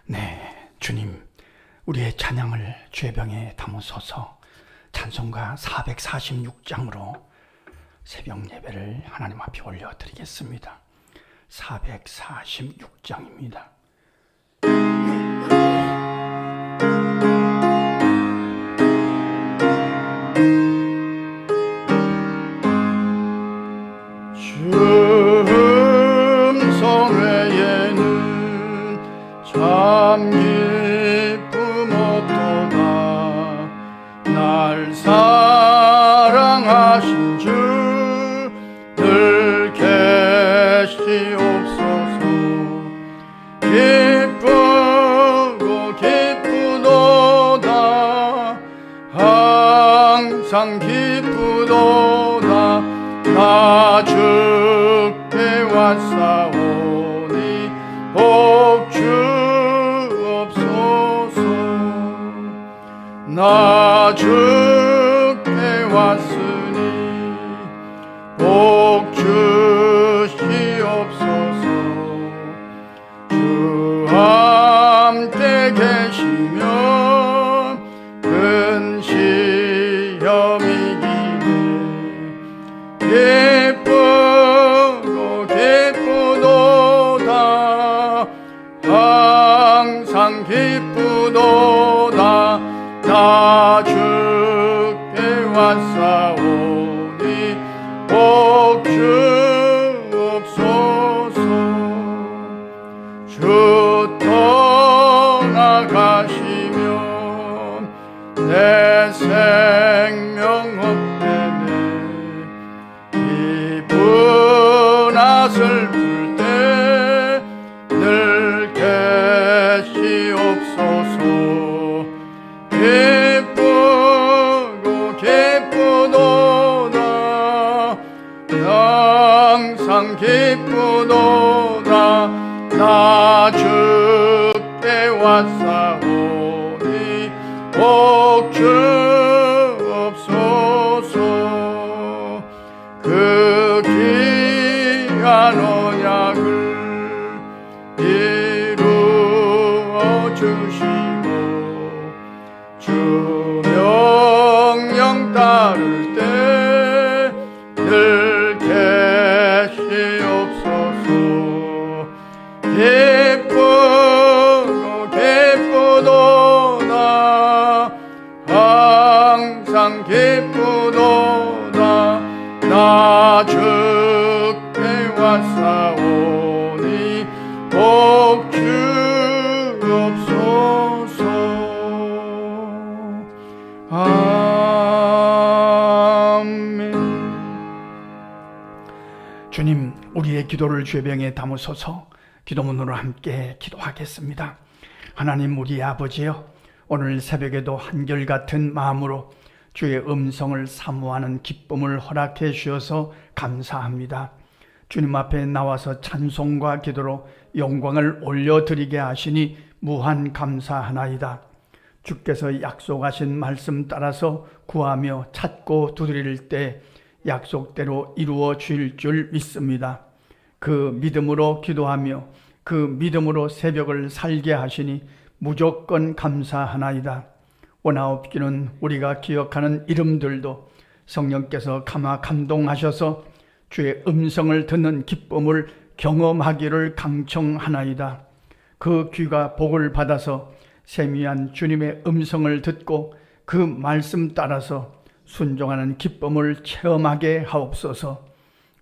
네, 주님, 우리의 찬양을 죄병에 담으소서. 찬송가 446장으로 새벽 예배를 하나님 앞에 올려드리겠습니다. 446장입니다. 참 기쁨 얻도다. 날 사랑하신 주 늘 계시옵소서. 기쁘고 기쁘도다. 항상 기쁘도다. 나 주께 왔사오니 복주 나 주께 왔으니 복 주시옵소서. 주 함께 계시면 큰 시험이기네. 기쁘고 기쁘도다. 항상 기쁘도다. 나 주께 왔사오니 복 주옵소서. 주 떠나가시면 내 생명 헛되네. 기쁘나 슬플 때 늘 계시옵소서. 기쁘고 기쁘도다. 항상 기쁘도다. 나 주께 왔사오니 복 주옵소서. 그 귀한 언약을 이루어 주시고 주 명령 따를 때 늘 계시옵소서. 기쁘고 기쁘도다. 항상 기쁘도다. 나 주께 왔사오니 복 주옵소서. 아멘. 주님, 우리의 기도를 죄병에 담으소서. 기도문으로 함께 기도하겠습니다. 하나님 우리 아버지여, 오늘 새벽에도 한결같은 마음으로 주의 음성을 사모하는 기쁨을 허락해 주셔서 감사합니다. 주님 앞에 나와서 찬송과 기도로 영광을 올려드리게 하시니 무한 감사하나이다. 주께서 약속하신 말씀 따라서 구하며 찾고 두드릴 때 약속대로 이루어 주실 줄 믿습니다. 그 믿음으로 기도하며 그 믿음으로 새벽을 살게 하시니 무조건 감사하나이다. 원하옵기는 우리가 기억하는 이름들도 성령께서 감화 감동하셔서 주의 음성을 듣는 기쁨을 경험하기를 강청하나이다. 그 귀가 복을 받아서 세미한 주님의 음성을 듣고 그 말씀 따라서 순종하는 기쁨을 체험하게 하옵소서.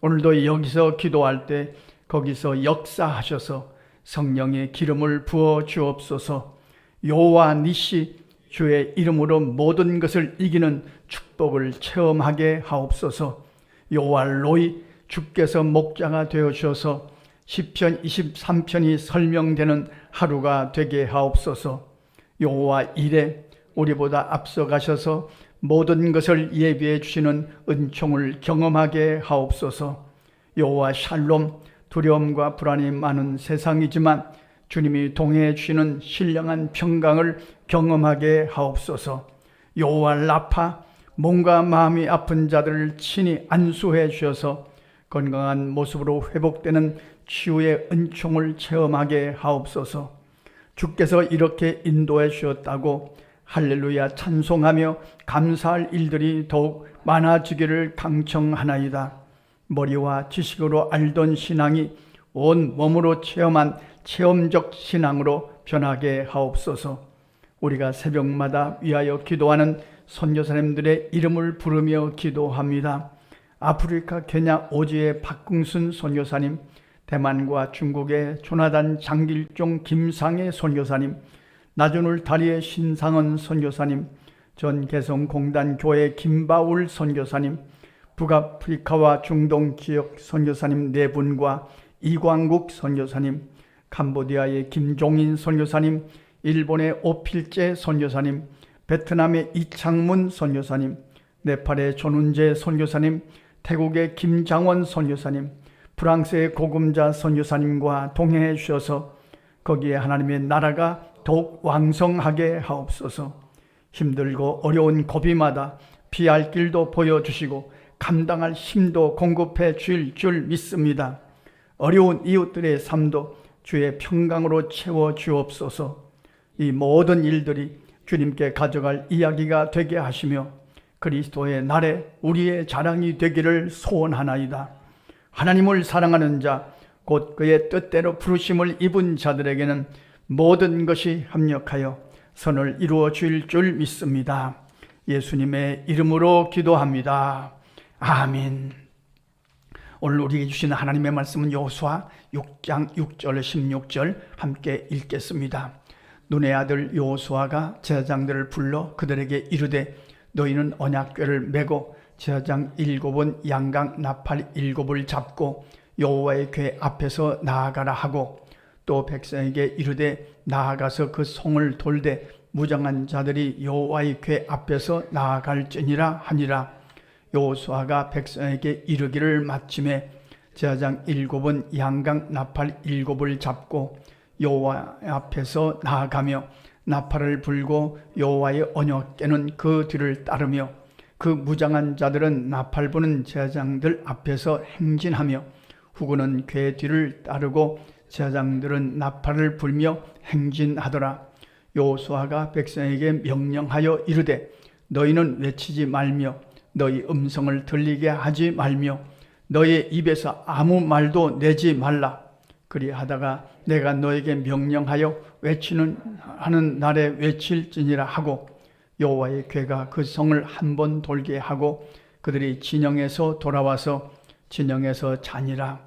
오늘도 여기서 기도할 때 거기서 역사하셔서 성령의 기름을 부어 주옵소서. 여호와 니시, 주의 이름으로 모든 것을 이기는 축복을 체험하게 하옵소서. 여호와 로이, 주께서 목자가 되어 주셔서 시편 23편이 설명되는 하루가 되게 하옵소서. 여호와 이레, 우리보다 앞서가셔서 모든 것을 예비해 주시는 은총을 경험하게 하옵소서. 여호와 샬롬, 두려움과 불안이 많은 세상이지만 주님이 동행해 주시는 신령한 평강을 경험하게 하옵소서. 여호와 라파, 몸과 마음이 아픈 자들을 친히 안수해 주셔서 건강한 모습으로 회복되는 치유의 은총을 체험하게 하옵소서. 주께서 이렇게 인도해 주셨다고 할렐루야 찬송하며 감사할 일들이 더욱 많아지기를 강청하나이다. 머리와 지식으로 알던 신앙이 온 몸으로 체험한 체험적 신앙으로 변하게 하옵소서. 우리가 새벽마다 위하여 기도하는 선교사님들의 이름을 부르며 기도합니다. 아프리카 케냐 오지의 박궁순 선교사님, 대만과 중국의 조나단 장길종 김상혜 선교사님, 나주늘 다리의 신상원 선교사님, 전 개성공단 교회 김바울 선교사님, 북아프리카와 중동 지역 선교사님 4분과 이광국 선교사님, 캄보디아의 김종인 선교사님, 일본의 오필재 선교사님, 베트남의 이창문 선교사님, 네팔의 전운재 선교사님, 태국의 김장원 선교사님, 프랑스의 고금자 선교사님과 동행해 주셔서 거기에 하나님의 나라가 더욱 왕성하게 하옵소서. 힘들고 어려운 고비마다 피할 길도 보여주시고 감당할 힘도 공급해 주실 줄 믿습니다. 어려운 이웃들의 삶도 주의 평강으로 채워 주옵소서. 이 모든 일들이 주님께 가져갈 이야기가 되게 하시며 그리스도의 날에 우리의 자랑이 되기를 소원하나이다. 하나님을 사랑하는 자, 곧 그의 뜻대로 부르심을 입은 자들에게는 모든 것이 합력하여 선을 이루어 주실 줄 믿습니다. 예수님의 이름으로 기도합니다. 아멘. 오늘 우리에게 주신 하나님의 말씀은 여호수아 6장 6절 16절 함께 읽겠습니다. 눈의 아들 여호수아가 제사장들을 불러 그들에게 이르되 너희는 언약궤를 메고 제사장 7은 양강 나팔 7을 잡고 여호와의 궤 앞에서 나아가라 하고 또 백성에게 이르되 나아가서 그 성을 돌되 무장한 자들이 여호와의 궤 앞에서 나아갈지니라 하니라. 여호수아가 백성에게 이르기를 마침에 제사장 7은 양강 나팔 7을 잡고 여호와 앞에서 나아가며 나팔을 불고 여호와의 언약궤는 그 뒤를 따르며 그 무장한 자들은 나팔 부는 제사장들 앞에서 행진하며 후군은 궤 뒤를 따르고 제사장들은 나팔을 불며 행진하더라. 여호수아가 백성에게 명령하여 이르되 너희는 외치지 말며 너희 음성을 들리게 하지 말며 너희 입에서 아무 말도 내지 말라. 그리하다가 내가 너에게 명령하여 외치는 하는 날에 외칠지니라 하고 여호와의 궤가 그 성을 한 번 돌게 하고 그들이 진영에서 돌아와서 진영에서 자니라.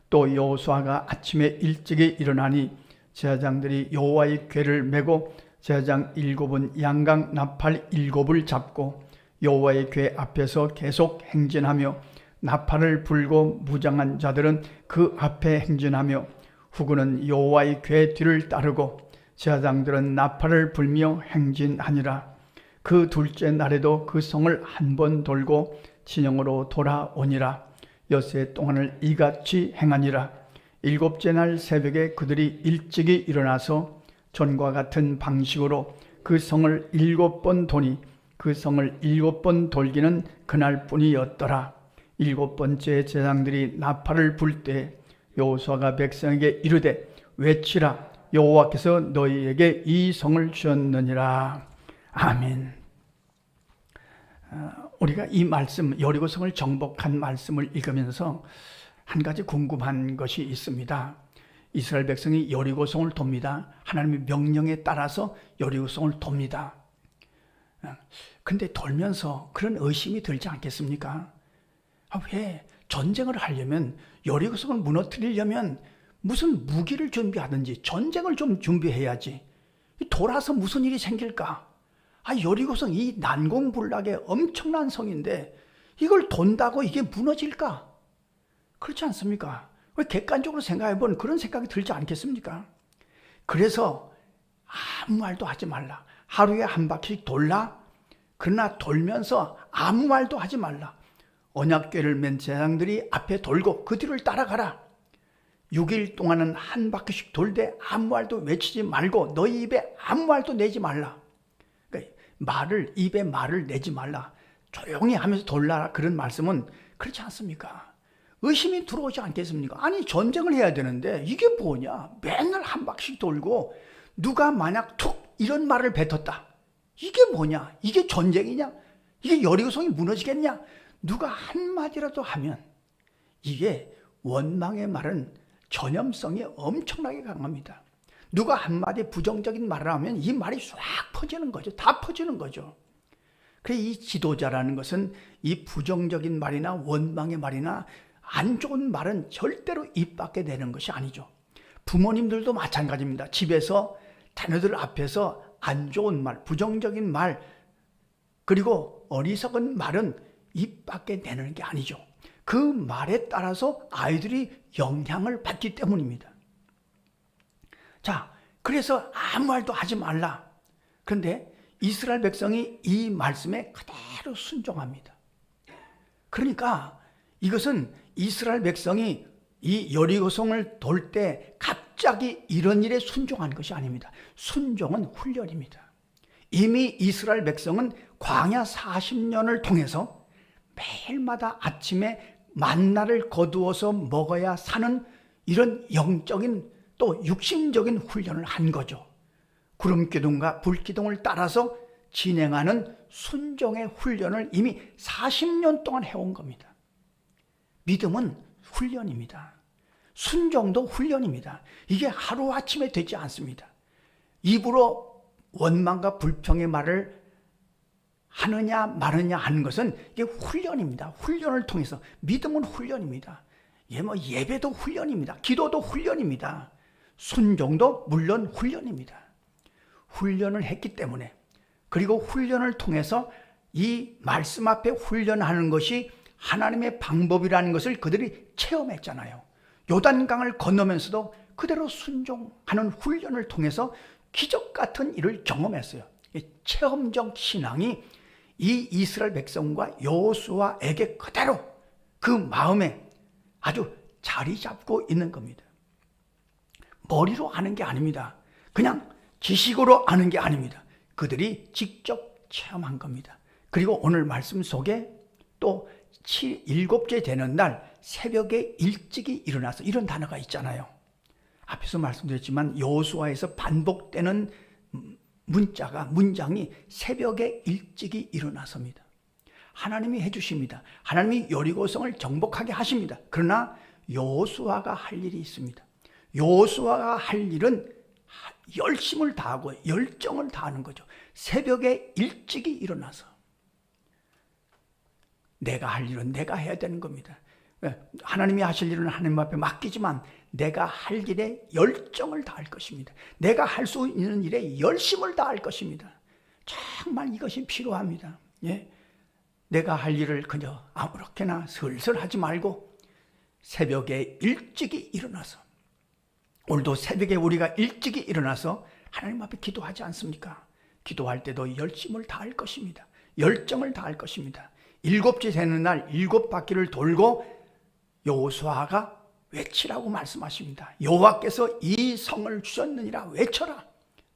또 여호수아가 아침에 일찍이 일어나니 제사장들이 여호와의 궤를 메고 제사장 7은 양강 나팔 7을 잡고 여호와의 궤 앞에서 계속 행진하며 나팔을 불고 무장한 자들은 그 앞에 행진하며 후군은 여호와의 궤 뒤를 따르고 제사장들은 나팔을 불며 행진하니라. 그 둘째 날에도 그 성을 한 번 돌고 진영으로 돌아오니라. 엿새 동안을 이같이 행하니라. 7째 날 새벽에 그들이 일찍이 일어나서 전과 같은 방식으로 그 성을 7번 도니 그 성을 7번 돌기는 그날뿐이었더라. 7번째 제사장들이 나팔을 불 때 여호수아가 백성에게 이르되 외치라. 여호와께서 너희에게 이 성을 주셨느니라. 아멘. 우리가 이 말씀 여리고성을 정복한 말씀을 읽으면서 한 가지 궁금한 것이 있습니다. 이스라엘 백성이 여리고성을 돕니다. 하나님의 명령에 따라서 여리고성을 돕니다. 근데 돌면서 그런 의심이 들지 않겠습니까? 왜 전쟁을 하려면 여리고성을 무너뜨리려면 무슨 무기를 준비하든지 전쟁을 좀 준비해야지. 돌아서 무슨 일이 생길까? 여리고성 이 난공불락의 엄청난 성인데 이걸 돈다고 이게 무너질까? 그렇지 않습니까? 왜 객관적으로 생각해보면 그런 생각이 들지 않겠습니까? 그래서 아무 말도 하지 말라. 하루에 한 바퀴씩 돌라. 그러나 돌면서 아무 말도 하지 말라. 언약궤를 맨 제사장들이 앞에 돌고 그 뒤를 따라가라. 6일 동안은 한 바퀴씩 돌되 아무 말도 외치지 말고 너희 입에 아무 말도 내지 말라. 그러니까 입에 말을 내지 말라. 조용히 하면서 돌라. 그런 말씀은 그렇지 않습니까? 의심이 들어오지 않겠습니까? 아니 전쟁을 해야 되는데 이게 뭐냐? 맨날 한 바퀴씩 돌고 누가 만약 툭 이런 말을 뱉었다. 이게 뭐냐? 이게 전쟁이냐? 이게 여리고성이 무너지겠냐? 누가 한마디라도 하면 이게 원망의 말은 전염성이 엄청나게 강합니다. 누가 한마디 부정적인 말을 하면 이 말이 싹 퍼지는 거죠. 다 퍼지는 거죠. 그래서 이 지도자라는 것은 이 부정적인 말이나 원망의 말이나 안 좋은 말은 절대로 입 밖에 내는 것이 아니죠. 부모님들도 마찬가지입니다. 집에서 자녀들 앞에서 안 좋은 말, 부정적인 말, 그리고 어리석은 말은 입 밖에 내는 게 아니죠. 그 말에 따라서 아이들이 영향을 받기 때문입니다. 자, 그래서 아무 말도 하지 말라. 그런데 이스라엘 백성이 이 말씀에 그대로 순종합니다. 그러니까 이것은 이스라엘 백성이 이 여리고성을 돌 때 갑자기 이런 일에 순종한 것이 아닙니다. 순종은 훈련입니다. 이미 이스라엘 백성은 광야 40년을 통해서 매일마다 아침에 만나를 거두어서 먹어야 사는 이런 영적인 또 육신적인 훈련을 한 거죠. 구름기둥과 불기둥을 따라서 진행하는 순종의 훈련을 이미 40년 동안 해온 겁니다. 믿음은 훈련입니다. 순종도 훈련입니다. 이게 하루아침에 되지 않습니다. 입으로 원망과 불평의 말을 하느냐 마느냐 하는 것은 이게 훈련입니다. 훈련을 통해서 믿음은 훈련입니다. 예배도 훈련입니다. 기도도 훈련입니다. 순종도 물론 훈련입니다. 훈련을 했기 때문에, 그리고 훈련을 통해서 이 말씀 앞에 훈련하는 것이 하나님의 방법이라는 것을 그들이 체험했잖아요. 요단강을 건너면서도 그대로 순종하는 훈련을 통해서 기적 같은 일을 경험했어요. 체험적 신앙이 이 이스라엘 백성과 여호수아에게 그대로 그 마음에 아주 자리 잡고 있는 겁니다. 머리로 아는 게 아닙니다. 그냥 지식으로 아는 게 아닙니다. 그들이 직접 체험한 겁니다. 그리고 오늘 말씀 속에 또 7일째 되는 날 새벽에 일찍이 일어나서, 이런 단어가 있잖아요. 앞에서 말씀드렸지만 여호수아에서 반복되는 문장이 새벽에 일찍이 일어나서입니다. 하나님이 해주십니다. 하나님이 여리고성을 정복하게 하십니다. 그러나 여호수아가 할 일이 있습니다. 여호수아가 할 일은 열심을 다하고 열정을 다하는 거죠. 새벽에 일찍이 일어나서 내가 할 일은 내가 해야 되는 겁니다. 하나님이 하실 일은 하나님 앞에 맡기지만 내가 할 일에 열정을 다할 것입니다. 내가 할 수 있는 일에 열심을 다할 것입니다. 정말 이것이 필요합니다. 내가 할 일을 그저 아무렇게나 슬슬 하지 말고 새벽에 일찍이 일어나서, 오늘도 새벽에 우리가 일찍이 일어나서 하나님 앞에 기도하지 않습니까? 기도할 때도 열심을 다할 것입니다. 열정을 다할 것입니다. 7째 되는 날 7바퀴를 돌고 여호수아가 외치라고 말씀하십니다. 여호와께서 이 성을 주셨느니라 외쳐라.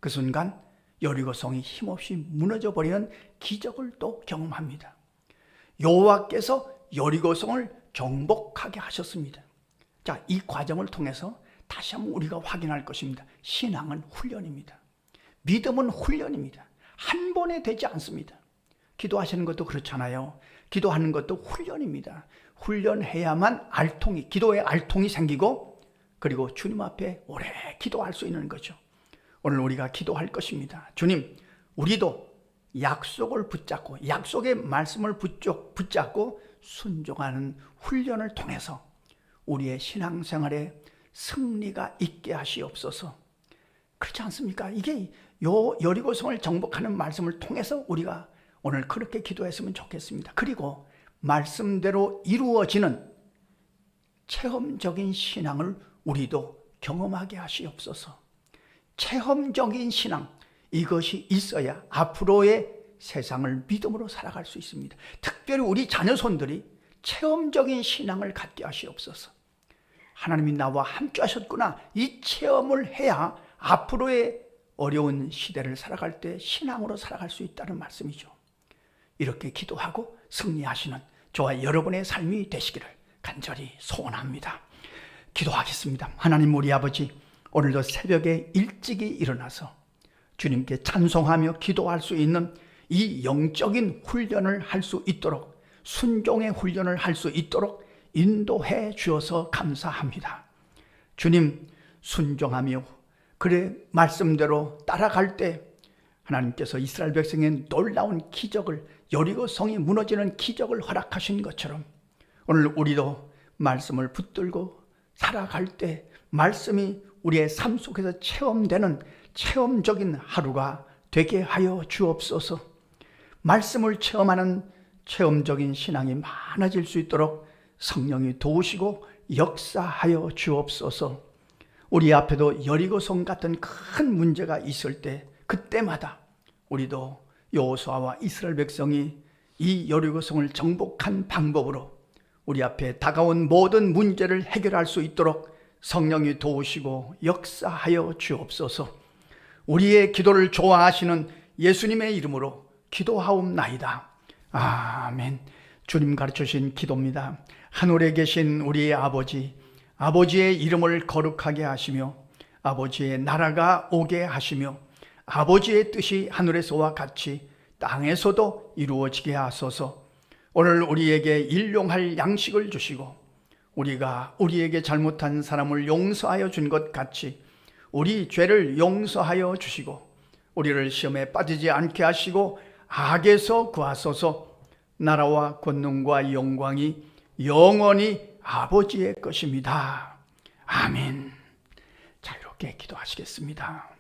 그 순간 여리고성이 힘없이 무너져 버리는 기적을 또 경험합니다. 여호와께서 여리고성을 정복하게 하셨습니다. 자, 이 과정을 통해서 다시 한번 우리가 확인할 것입니다. 신앙은 훈련입니다. 믿음은 훈련입니다. 한 번에 되지 않습니다. 기도하시는 것도 그렇잖아요. 기도하는 것도 훈련입니다. 훈련해야만 기도의 알통이 생기고, 그리고 주님 앞에 오래 기도할 수 있는 거죠. 오늘 우리가 기도할 것입니다. 주님, 우리도 약속을 붙잡고, 약속의 말씀을 붙잡고 순종하는 훈련을 통해서 우리의 신앙생활에 승리가 있게 하시옵소서. 그렇지 않습니까? 이게 여리고성을 정복하는 말씀을 통해서 우리가 오늘 그렇게 기도했으면 좋겠습니다. 그리고 말씀대로 이루어지는 체험적인 신앙을 우리도 경험하게 하시옵소서. 체험적인 신앙, 이것이 있어야 앞으로의 세상을 믿음으로 살아갈 수 있습니다. 특별히 우리 자녀손들이 체험적인 신앙을 갖게 하시옵소서. 하나님이 나와 함께 하셨구나, 이 체험을 해야 앞으로의 어려운 시대를 살아갈 때 신앙으로 살아갈 수 있다는 말씀이죠. 이렇게 기도하고 승리하시는 저와 여러분의 삶이 되시기를 간절히 소원합니다. 기도하겠습니다. 하나님 우리 아버지, 오늘도 새벽에 일찍이 일어나서 주님께 찬송하며 기도할 수 있는 이 영적인 훈련을 할 수 있도록, 순종의 훈련을 할 수 있도록 인도해 주어서 감사합니다. 주님, 순종하며 그의 말씀대로 따라갈 때 하나님께서 이스라엘 백성의 놀라운 기적을, 여리고 성이 무너지는 기적을 허락하신 것처럼 오늘 우리도 말씀을 붙들고 살아갈 때 말씀이 우리의 삶 속에서 체험되는 체험적인 하루가 되게 하여 주옵소서. 말씀을 체험하는 체험적인 신앙이 많아질 수 있도록 성령이 도우시고 역사하여 주옵소서. 우리 앞에도 여리고성 같은 큰 문제가 있을 때 그때마다 우리도 여호수아와 이스라엘 백성이 이 여리고성을 정복한 방법으로 우리 앞에 다가온 모든 문제를 해결할 수 있도록 성령이 도우시고 역사하여 주옵소서. 우리의 기도를 좋아하시는 예수님의 이름으로 기도하옵나이다. 아멘. 주님 가르쳐주신 기도입니다. 하늘에 계신 우리의 아버지, 아버지의 이름을 거룩하게 하시며 아버지의 나라가 오게 하시며 아버지의 뜻이 하늘에서와 같이 땅에서도 이루어지게 하소서. 오늘 우리에게 일용할 양식을 주시고 우리가 우리에게 잘못한 사람을 용서하여 준 것 같이 우리 죄를 용서하여 주시고 우리를 시험에 빠지지 않게 하시고 악에서 구하소서. 나라와 권능과 영광이 영원히 아버지의 것입니다. 아멘. 자, 이렇게 기도하시겠습니다.